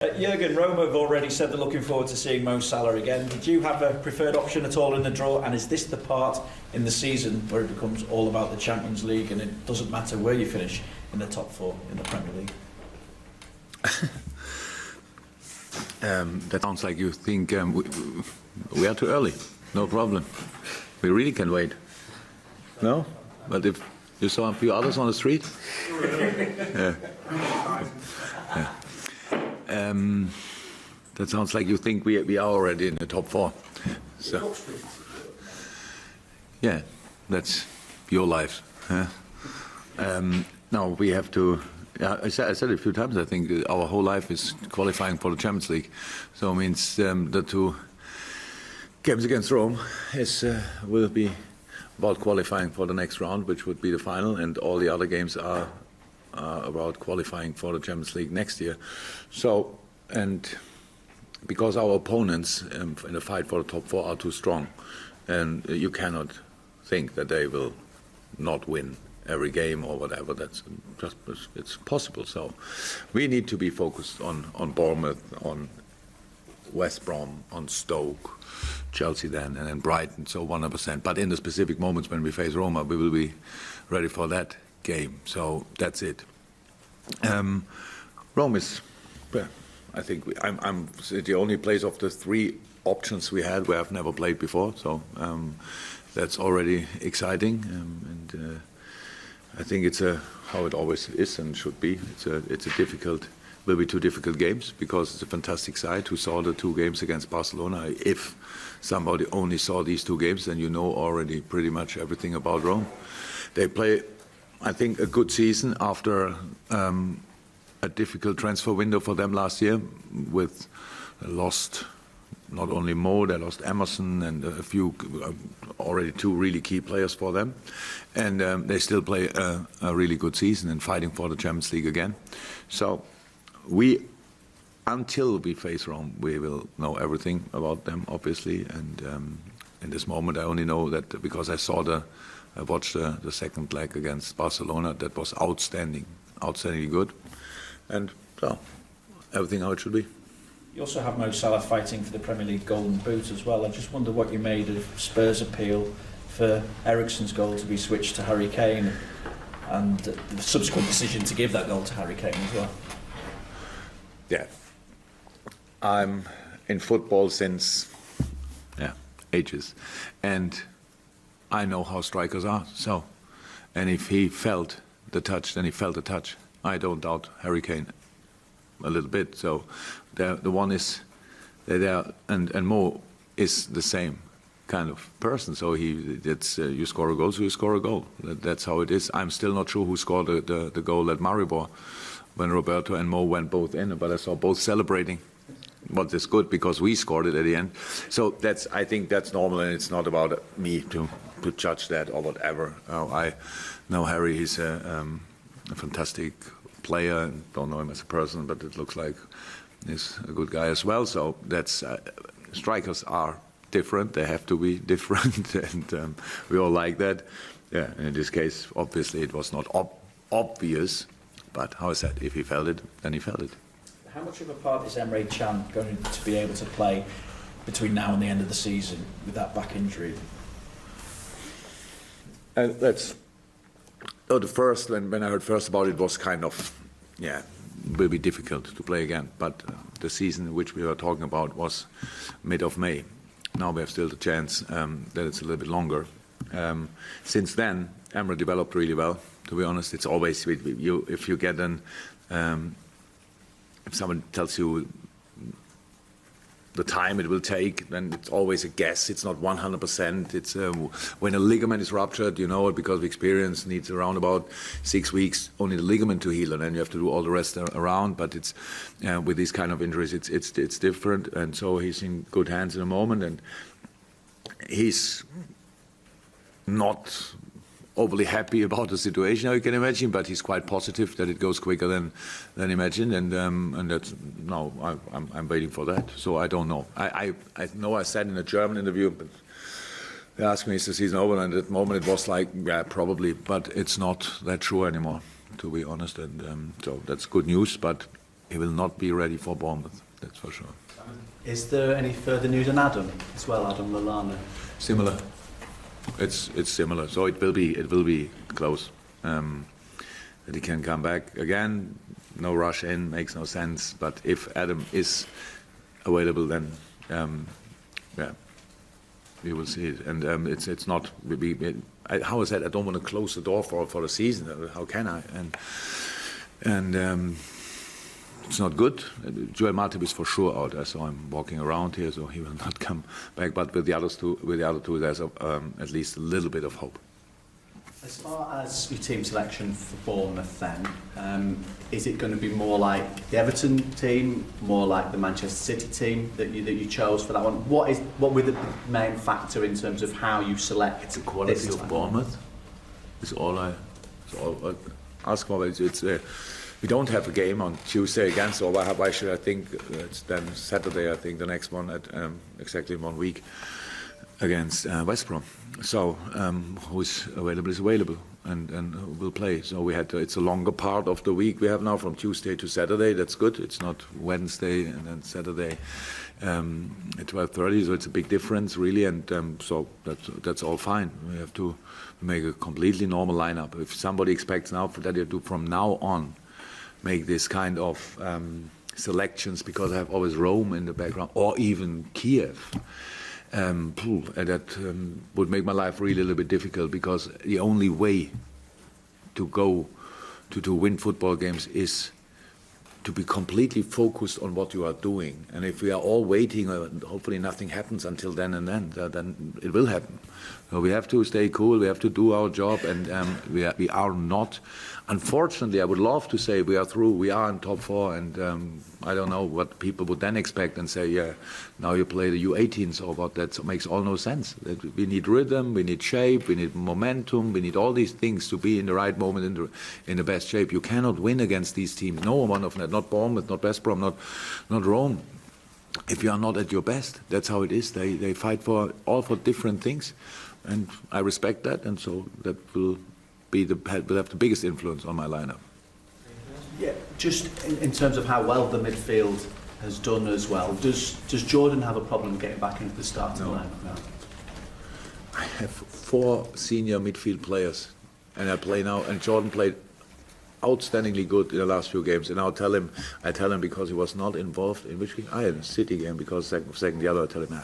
Jürgen, Roma have already said they're looking forward to seeing Mo Salah again. Did you have a preferred option at all in the draw? And is this the part in the season where it becomes all about the Champions League and it doesn't matter where you finish in the top four in the Premier League? That sounds like you think we are too early. No problem. We really can wait. No? But if you saw a few others on the street? Yeah. Yeah. That sounds like you think we are already in the top four. So, yeah, that's your life. Huh? No, we have to. I said it a few times. I think our whole life is qualifying for the Champions League. So it means the two games against Rome will be about qualifying for the next round, which would be the final, and all the other games are about qualifying for the Champions League next year. So, and because our opponents in the fight for the top four are too strong, and you cannot think that they will not win every game or whatever. That's just, it's possible. So we need to be focused on Bournemouth, on West Brom, on Stoke, Chelsea then, and then Brighton, so 100%. But in the specific moments when we face Roma, we will be ready for that game. So that's it. Rome is, I think, I'm the only place of the three options we had where I've never played before. So that's already exciting. And I think it's how it always is and should be. It's a difficult. Will be two difficult games because it's a fantastic side who saw the two games against Barcelona. If somebody only saw these two games, then you know already pretty much everything about Rome. They play, I think, a good season after a difficult transfer window for them last year. With lost not only Mo, they lost Emerson and a few, already two really key players for them. And they still play a really good season and fighting for the Champions League again. So until we face Rome, we will know everything about them, obviously. And in this moment, I only know that because I watched the second leg against Barcelona. That was outstandingly good, and so everything how it should be. You also have Mo Salah fighting for the Premier League Golden Boot as well. I just wonder what you made of Spurs' appeal for Eriksen's goal to be switched to Harry Kane, and the subsequent decision to give that goal to Harry Kane as well. Yeah, I'm in football since ages, and I know how strikers are. So, and if he felt the touch, then he felt the touch. I don't doubt Harry Kane a little bit. So, the one is there, and Mo is the same kind of person. So you score a goal, so you score a goal. That's how it is. I'm still not sure who scored the goal at Maribor when Roberto and Mo went both in, but I saw both celebrating. What is good because we scored it at the end. So I think that's normal, and it's not about me to judge that or whatever. I know Harry. He's a fantastic player, and don't know him as a person, but it looks like he's a good guy as well. So that's strikers are different. They have to be different, and we all like that. Yeah. And in this case, obviously, it was not obvious. But how I said, if he felt it, then he felt it. How much of a part is Emre Can going to be able to play between now and the end of the season with that back injury? The first, when I heard first about it, was kind of, will be difficult to play again. But the season which we were talking about was mid of May. Now we have still the chance that it's a little bit longer. Since then, Emre developed really well. To be honest, it's always if you get if someone tells you the time it will take, then it's always a guess. It's not 100%. It's when a ligament is ruptured, you know it because of experience. Needs around about 6 weeks only the ligament to heal, and then you have to do all the rest around. But it's with these kind of injuries, it's different. And so he's in good hands in a moment, and he's not overly happy about the situation, you can imagine, but he's quite positive that it goes quicker than imagined, and that's no, I'm waiting for that. So I don't know. I know I said in a German interview, but they asked me is the season over, and at that moment it was like probably, but it's not that true anymore, to be honest, and so that's good news. But he will not be ready for Bournemouth. That's for sure. Is there any further news on Adam as well, Adam Lallana? Similar. It's similar. So it will be close. That he can come back again. No rush in, makes no sense. But if Adam is available, then yeah, we will see it. And it's not. How I said, I don't want to close the door for the season. How can I? And it's not good. Joel Matip is for sure out. I saw him walking around here, so he will not come back. But with the other two, there's at least a little bit of hope. As far as your team selection for Bournemouth, then, is it going to be more like the Everton team, more like the Manchester City team that you chose for that one? What were the main factor in terms of how you select the quality of Bournemouth? Is all I ask for. We don't have a game on Tuesday again, so why should I think it's then Saturday? I think the next one at exactly 1 week against West Brom. So who is available and who will play. So it's a longer part of the week we have now from Tuesday to Saturday. That's good. It's not Wednesday and then Saturday at 12:30. So it's a big difference really, and so that's all fine. We have to make a completely normal lineup. If somebody expects now that you do from now on make this kind of selections because I have always Rome in the background or even Kiev. That would make my life really a little bit difficult, because the only way to go to win football games is to be completely focused on what you are doing. And if we are all waiting, hopefully nothing happens until then it will happen. So we have to stay cool, we have to do our job, and we are not. Unfortunately, I would love to say we are through, we are in top four, and I don't know what people would then expect and say, yeah, now you play the U18s or what. That makes all no sense. We need rhythm, we need shape, we need momentum, we need all these things to be in the right moment, in the best shape. You cannot win against these teams. No one of them, not Bournemouth, not West Brom, not Rome. If you are not at your best, that's how it is. They fight for different things, and I respect that, and so that will have the biggest influence on my lineup. Yeah, just in terms of how well the midfield has done as well, does Jordan have a problem getting back into the starting lineup now? I have 4 senior midfield players, and I play now, and Jordan played outstandingly good in the last few games, and I tell him because he was not involved in which game? In the City game, because second the other, I tell him,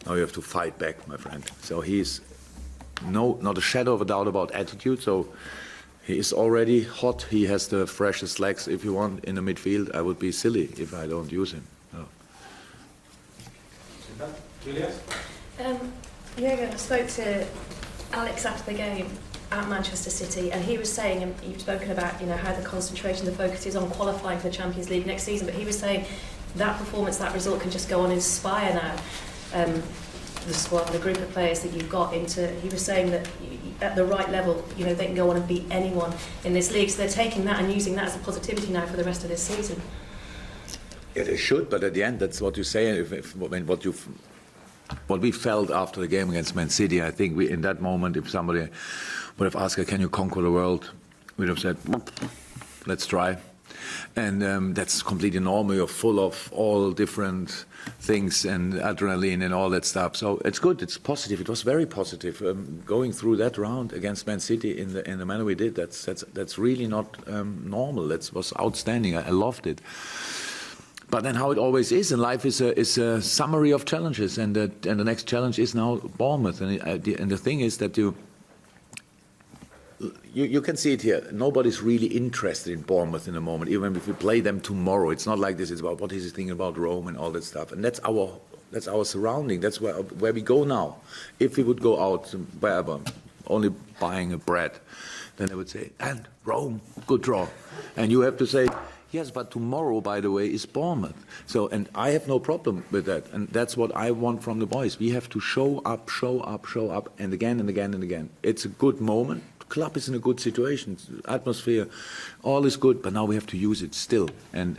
now you have to fight back, my friend. So he's not a shadow of a doubt about attitude, so he is already hot. He has the freshest legs, if you want, in the midfield. I would be silly if I don't use him. No. Julia? Jürgen, I spoke to Alex after the game at Manchester City, and he was saying, and you've spoken about, how the concentration, the focus is on qualifying for the Champions League next season, but he was saying that performance, that result can just go on and inspire now the squad, the group of players that you've got into. He was saying that at the right level, they can go on and beat anyone in this league. So they're taking that and using that as a positivity now for the rest of this season. Yeah, they should, but at the end, that's what you say. What we felt after the game against Man City, I think in that moment, if somebody would have asked, can you conquer the world? We'd have said, let's try. And that's completely normal. You're full of all different things and adrenaline and all that stuff. So it's good. It's positive. It was very positive. Going through that round against Man City in the manner we did, that's really not normal. That was outstanding. I loved it. But then, how it always is in life is a summary of challenges, and the next challenge is now Bournemouth. And the thing is that you can see it here. Nobody's really interested in Bournemouth in the moment, even if we play them tomorrow. It's not like this. It's about what is he thinking about Rome and all that stuff. And that's our surrounding. That's where we go now. If we would go out wherever, only buying a bread, then I would say, and Rome, good draw. And you have to say, yes, but tomorrow, by the way, is Bournemouth. So, and I have no problem with that. And that's what I want from the boys. We have to show up, and again and again and again. It's a good moment. The club is in a good situation. Atmosphere, all is good, but now we have to use it still. And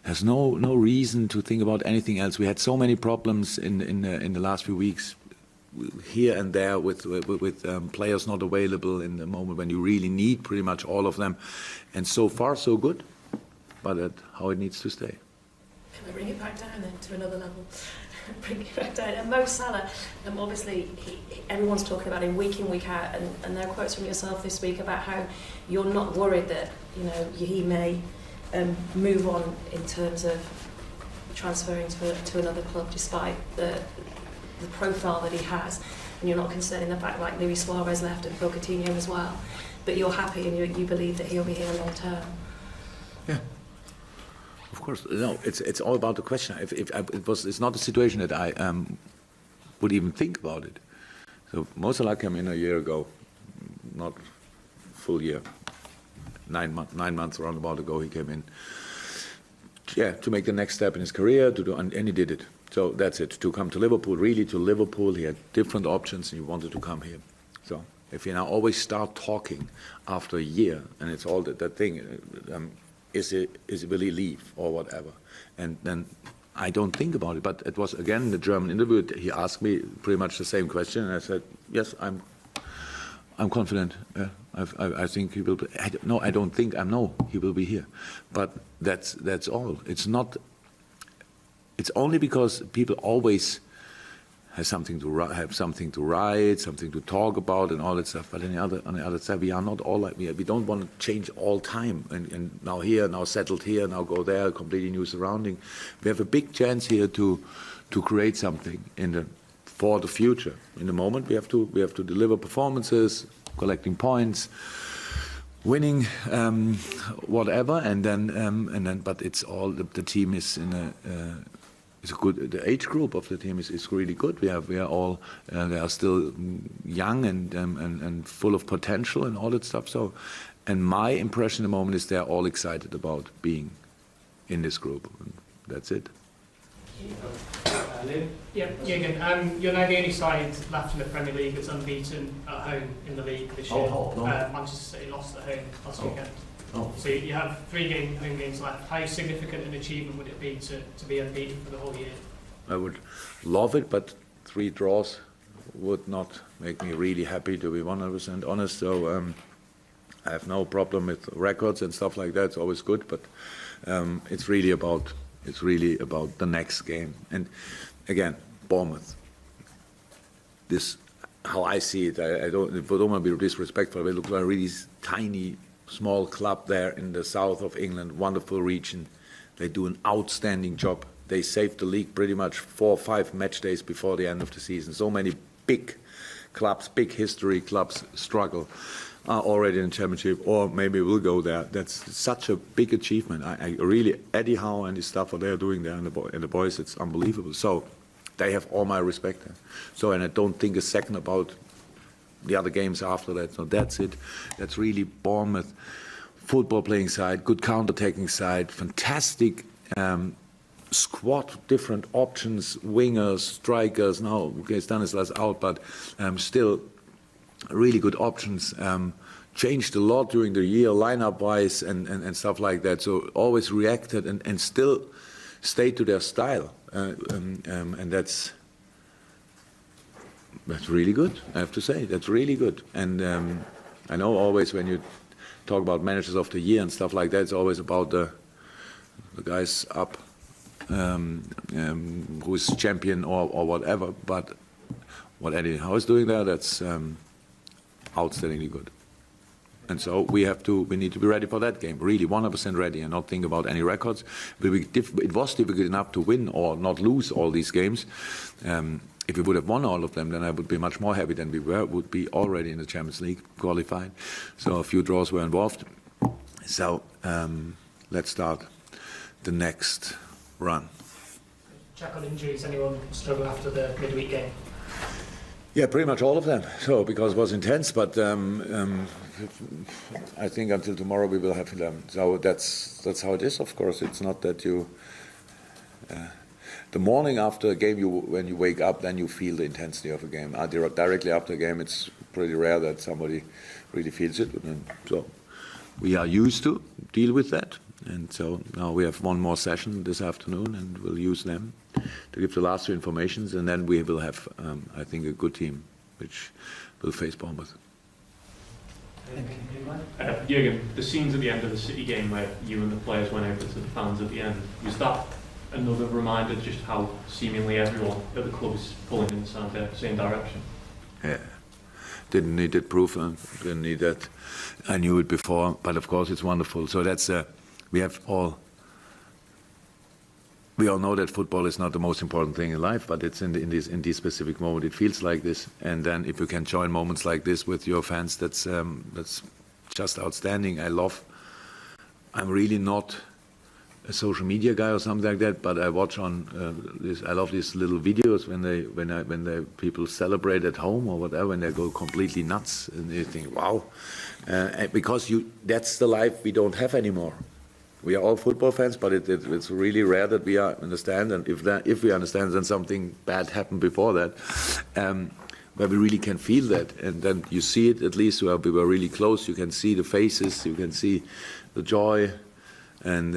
there's no reason to think about anything else. We had so many problems in the last few weeks, here and there, with players not available in the moment when you really need pretty much all of them. And so far, so good. but that's how it needs to stay. Can we bring it back down then to another level? Bring it back down. And Mo Salah, obviously, everyone's talking about him week in, week out, and there are quotes from yourself this week about how you're not worried that he may move on in terms of transferring to another club, despite the profile that he has, and you're not considering the fact like Luis Suarez left and Phil Coutinho as well, but you're happy and you believe that he'll be here long term. Yeah. Of course, no. It's all about the question. It's not a situation that I would even think about it. So Mo Salah came in a year ago, not full year, 9 months roundabout ago. He came in, to make the next step in his career, and he did it. So that's it. To come to Liverpool, he had different options, and he wanted to come here. So if you now always start talking after a year, and it's all that thing. Is it will he leave or whatever? And then I don't think about it. But it was again the German interview. He asked me pretty much the same question, and I said, yes, I'm confident. I think he will. I don't think. He will be here. But that's all. It's not. It's only because people always have something to write, something to talk about, and all that stuff. But on the other side, we are not all like we don't want to change all time. And now here, now settled here, now go there, completely new surrounding. We have a big chance here to create something for the future. In the moment, we have to deliver performances, collecting points, winning, whatever, and then. But it's all the team is in a. It's good. The age group of the team is really good. We are all they are still young and full of potential and all that stuff. So, and my impression at the moment is they're all excited about being in this group. And that's it. Yeah, Jürgen, you're now the only side left in the Premier League that's unbeaten at home in the league this year. Manchester City lost at home last weekend. So you have 3 home games left. How significant an achievement would it be to be unbeaten for the whole year? I would love it, but 3 draws would not make me really happy, to be 100% honest. So I have no problem with records and stuff like that. It's always good, but it's really about the next game. And again, Bournemouth. This, how I see it. I don't want to be disrespectful. They look like a really tiny, small club there in the south of England, wonderful region. They do an outstanding job. They saved the league pretty much 4 or 5 match days before the end of the season. So many big clubs, big history clubs struggle, are already in the championship, or maybe will go there. That's such a big achievement. I really, Eddie Howe and his stuff, what they're doing there, and the boys, it's unbelievable. So they have all my respect there. So, and I don't think a second about the other games after that. So that's it. That's really Bournemouth football playing side, good counter-attacking side, fantastic squad, different options, wingers, strikers. Now, okay, Stanislas out, but still really good options. Changed a lot during the year, lineup-wise and stuff like that. So always reacted and still stayed to their style. And that's really good, I have to say. That's really good. And I know always when you talk about managers of the year and stuff like that, it's always about the guys up who's champion or whatever. But what Eddie Howe is doing there, that's outstandingly good. And so we need to be ready for that game, really 100% ready, and not think about any records. It was difficult enough to win or not lose all these games. If we would have won all of them, then I would be much more happy than we would be already in the Champions League qualified. So a few draws were involved. So let's start the next run. Check on injuries. Anyone struggle after the midweek game? Yeah, pretty much all of them. So because it was intense, but I think until tomorrow we will have 11. So that's how it is. Of course, it's not that you. The morning after a game, when you wake up, then you feel the intensity of a game. Directly after a game, it's pretty rare that somebody really feels it. So we are used to deal with that. And so now we have one more session this afternoon, and we'll use them to give the last 2 informations. And then we will have, I think, a good team which will face Bournemouth. Jürgen, the scenes at the end of the City game where you and the players went over to the fans at the end, was that another reminder just how seemingly everyone at the club is pulling in the same direction? Yeah. Didn't need that proof, didn't need that. I knew it before, but of course it's wonderful. So that's, we all know that football is not the most important thing in life, but it's in this specific moment, it feels like this. And then if you can join moments like this with your fans, that's just outstanding. I'm really not a social media guy or something like that, but I watch on I love these little videos when people celebrate at home or whatever, and they go completely nuts, and you think, wow, because that's the life we don't have anymore. We are all football fans, but it's really rare that we understand, and if we understand, then something bad happened before that, where we really can feel that, and then you see it, at least where we were really close. You can see the faces, you can see the joy, and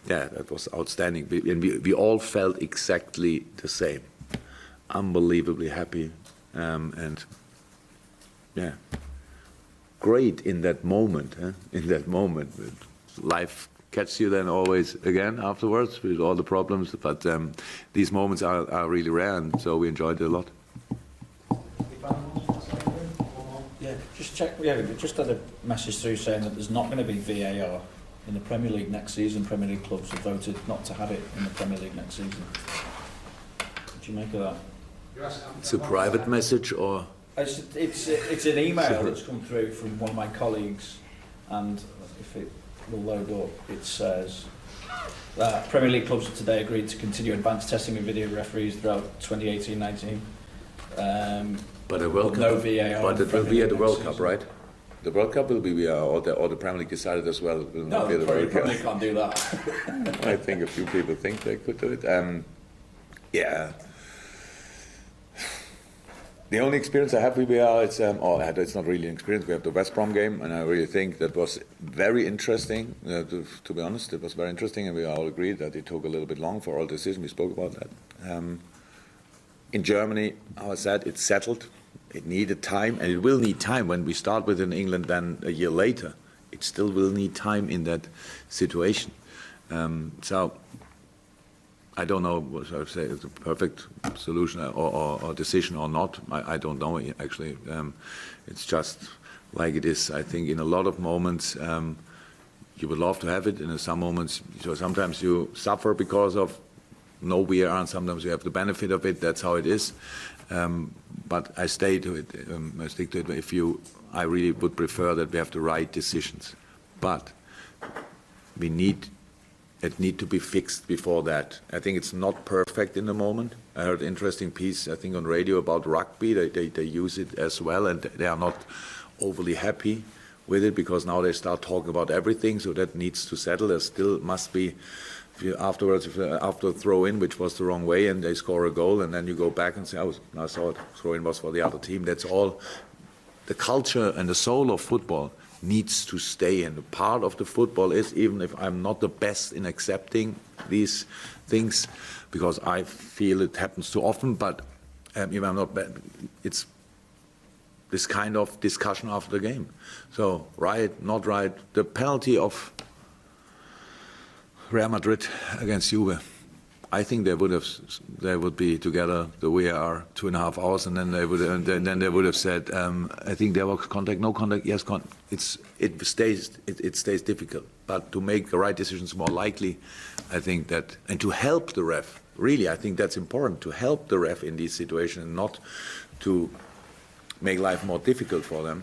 yeah, that was outstanding. And we all felt exactly the same. Unbelievably happy, and yeah, great in that moment. In that moment, life catches you then always again afterwards with all the problems. But these moments are really rare, and so we enjoyed it a lot. Yeah, just check. Yeah, we just had a message through saying that there's not going to be VAR in the Premier League next season. Premier League clubs have voted not to have it in the Premier League next season. What do you make of that? It's a private message, or it's an email that's come through from one of my colleagues, and if it will load up, it says that Premier League clubs have today agreed to continue advanced testing of video referees throughout 2018-19. but a World Cup, no VAR. but it will be at the World Cup, right? The World Cup will be VAR, or the Premier League decided as well. It will not be the World Cup. Premier can't do that. I think a few people think they could do it. Yeah. The only experience I have with VAR, it's not really an experience. We have the West Brom game, and I really think that was very interesting. To be honest, it was very interesting, and we all agreed that it took a little bit long for all decisions. We spoke about that. In Germany, how I said, it's settled. It needed time, and it will need time. When we start with in England, then a year later, it still will need time in that situation. So I don't know what I would say is the perfect solution or decision or not. I don't know, actually. It's just like it is. I think in a lot of moments, you would love to have it. In some moments, so sometimes you suffer because of no VAR, and sometimes you have the benefit of it. That's how it is. But I stay to it. I stick to it. I really would prefer that we have the right decisions, but it need to be fixed before that. I think it's not perfect in the moment. I heard an interesting piece, I think, on radio about rugby. They use it as well, and they are not overly happy with it because now they start talking about everything. So that needs to settle. There still must be. After a throw-in, which was the wrong way, and they score a goal, and then you go back and say, oh, I saw it, throw-in was for the other team. That's all. The culture and the soul of football needs to stay, and the part of the football is, even if I'm not the best in accepting these things, because I feel it happens too often, but if I'm not bad, it's this kind of discussion after the game. So, right, not right, the penalty of Real Madrid against Juve, I think they would be together the VAR 2.5 hours, and then they would have said, I think there was contact, no contact, yes, it stays difficult. But to make the right decisions more likely, I think that, and to help the ref, really, I think that's important, to help the ref in these situations, and not to make life more difficult for them.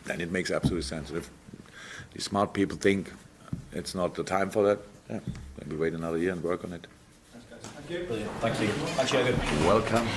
Then it makes absolute sense. If the smart people think it's not the time for that, yeah, maybe wait another year and work on it. Thank you. Brilliant. Thank you. Thanks, Jürgen. Welcome.